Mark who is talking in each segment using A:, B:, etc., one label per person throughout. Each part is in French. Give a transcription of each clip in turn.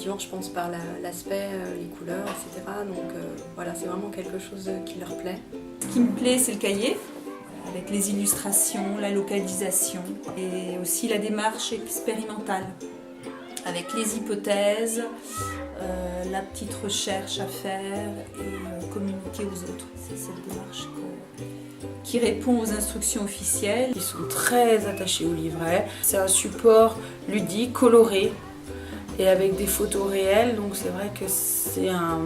A: captivant, je pense, par l'aspect, les couleurs, etc. Donc voilà, c'est vraiment quelque chose qui leur plaît.
B: Ce qui me plaît, c'est le cahier, avec les illustrations, la localisation et aussi la démarche expérimentale, avec les hypothèses, la petite recherche à faire et communiquer aux autres. C'est cette démarche qui répond aux instructions officielles.
C: Ils sont très attachés au livret. C'est un support ludique, coloré et avec des photos réelles, donc c'est vrai que c'est un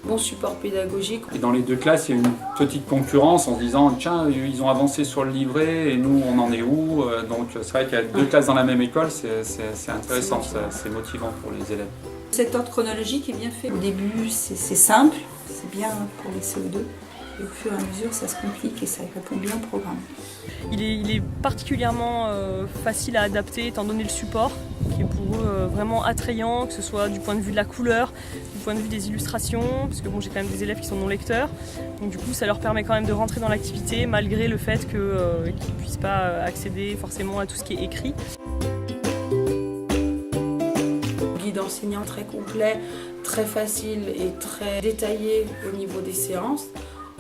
C: bon support pédagogique.
D: Et dans les deux classes, il y a une petite concurrence en se disant tiens, ils ont avancé sur le livret et nous on en est où? Donc c'est vrai qu'il y a deux classes dans la même école, c'est intéressant, c'est motivant pour les élèves.
B: Cet ordre chronologique est bien fait. Au début, c'est simple, c'est bien pour les CE2. Et au fur et à mesure, ça se complique et ça répond bien au programme.
E: Il est particulièrement facile à adapter étant donné le support, qui est pour eux vraiment attrayant, que ce soit du point de vue de la couleur, du point de vue des illustrations, parce que bon, j'ai quand même des élèves qui sont non lecteurs, donc du coup ça leur permet quand même de rentrer dans l'activité malgré le fait qu'ils ne puissent pas accéder forcément à tout ce qui est écrit.
C: Guide enseignant très complet, très facile et très détaillé au niveau des séances.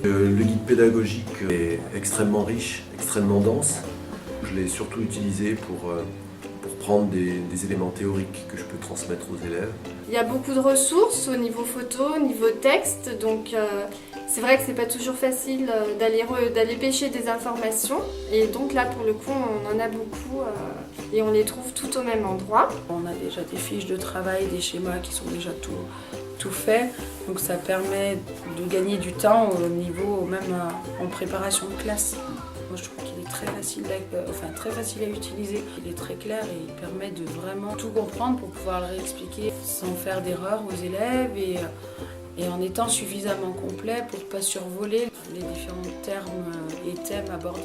F: Le guide pédagogique est extrêmement riche, extrêmement dense. Je l'ai surtout utilisé pour prendre des éléments théoriques que je peux transmettre aux élèves.
G: Il y a beaucoup de ressources au niveau photo, au niveau texte, donc c'est vrai que c'est pas toujours facile d'aller pêcher des informations. Et donc là, pour le coup, on en a beaucoup et on les trouve tout au même endroit.
C: On a déjà des fiches de travail, des schémas qui sont déjà tout faits, donc ça permet de gagner du temps au niveau, même en préparation de classe. Moi je trouve qu'il est très facile à utiliser, il est très clair et il permet de vraiment tout comprendre pour pouvoir le réexpliquer sans faire d'erreur aux élèves et en étant suffisamment complet pour ne pas survoler les différents termes et thèmes abordés.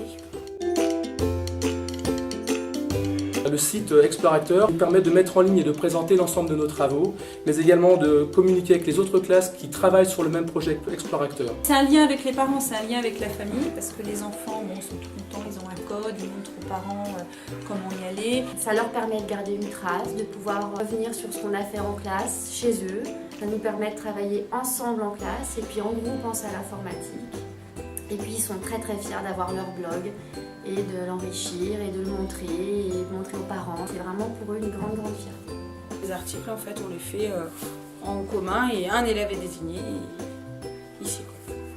H: Le site Explorateur nous permet de mettre en ligne et de présenter l'ensemble de nos travaux, mais également de communiquer avec les autres classes qui travaillent sur le même projet Explorateur.
B: C'est un lien avec les parents, c'est un lien avec la famille, parce que les enfants sont tout le temps, ils ont un code, ils montrent aux parents comment y aller.
I: Ça leur permet de garder une trace, de pouvoir revenir sur ce qu'on a fait en classe, chez eux. Ça nous permet de travailler ensemble en classe et puis en groupe en salle informatique. Et puis ils sont très très fiers d'avoir leur blog et de l'enrichir et de le montrer et de montrer aux parents. C'est vraiment pour eux une grande fierté.
C: Les articles en fait on les fait en commun et un élève est désigné ici.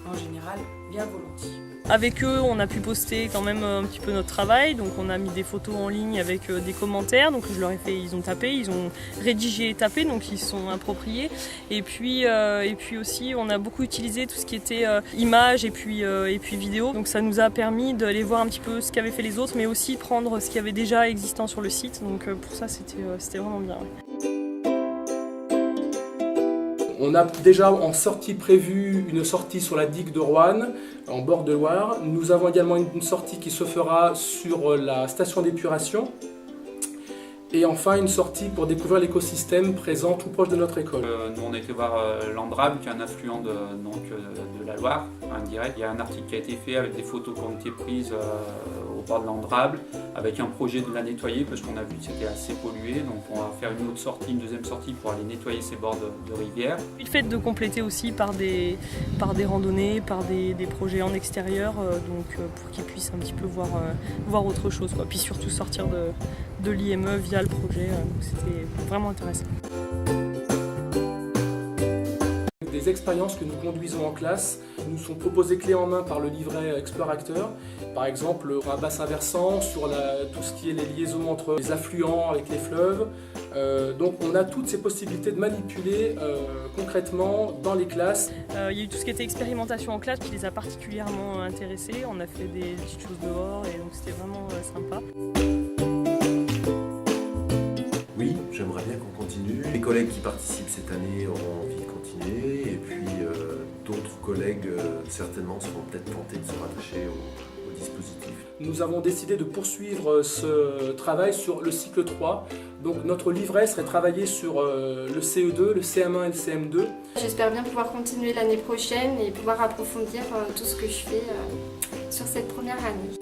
C: En général bien volontiers.
E: Avec eux, on a pu poster quand même un petit peu notre travail, donc on a mis des photos en ligne avec des commentaires, donc je leur ai fait, ils ont tapé, ils ont rédigé et tapé, donc ils se sont appropriés. Et puis aussi, on a beaucoup utilisé tout ce qui était images et puis vidéo, donc ça nous a permis d'aller voir un petit peu ce qu'avaient fait les autres, mais aussi prendre ce qui avait déjà existant sur le site, donc pour ça c'était vraiment bien. Ouais.
H: On a déjà en sortie prévue une sortie sur la digue de Roanne, en bord de Loire. Nous avons également une sortie qui se fera sur la station d'épuration. Et enfin une sortie pour découvrir l'écosystème présent tout proche de notre école.
D: Nous on a été voir l'Andrable qui est un affluent de la Loire, indirect. Il y a un article qui a été fait avec des photos qui ont été prises au bord de l'Andrable, avec un projet de la nettoyer parce qu'on a vu que c'était assez pollué. Donc on va faire une autre sortie, une deuxième sortie pour aller nettoyer ces bords de rivière.
E: Le fait de compléter aussi par des randonnées, par des projets en extérieur, pour qu'ils puissent un petit peu voir autre chose, quoi. Puis surtout sortir de l'IME via le projet, donc c'était vraiment intéressant.
H: Des expériences que nous conduisons en classe nous sont proposées clés en main par le livret Explorateur. Par exemple, un bassin versant sur tout ce qui est les liaisons entre les affluents avec les fleuves. Donc on a toutes ces possibilités de manipuler concrètement dans les classes.
E: Il y a eu tout ce qui était expérimentation en classe qui les a particulièrement intéressés. On a fait des petites choses dehors et donc c'était vraiment sympa.
F: Oui, j'aimerais bien qu'on continue. Les collègues qui participent cette année auront envie de continuer et puis d'autres collègues certainement seront peut-être tentés de se rattacher au dispositif.
H: Nous avons décidé de poursuivre ce travail sur le cycle 3. Donc notre livret serait travaillé sur le CE2, le CM1 et le CM2.
G: J'espère bien pouvoir continuer l'année prochaine et pouvoir approfondir tout ce que je fais sur cette première année.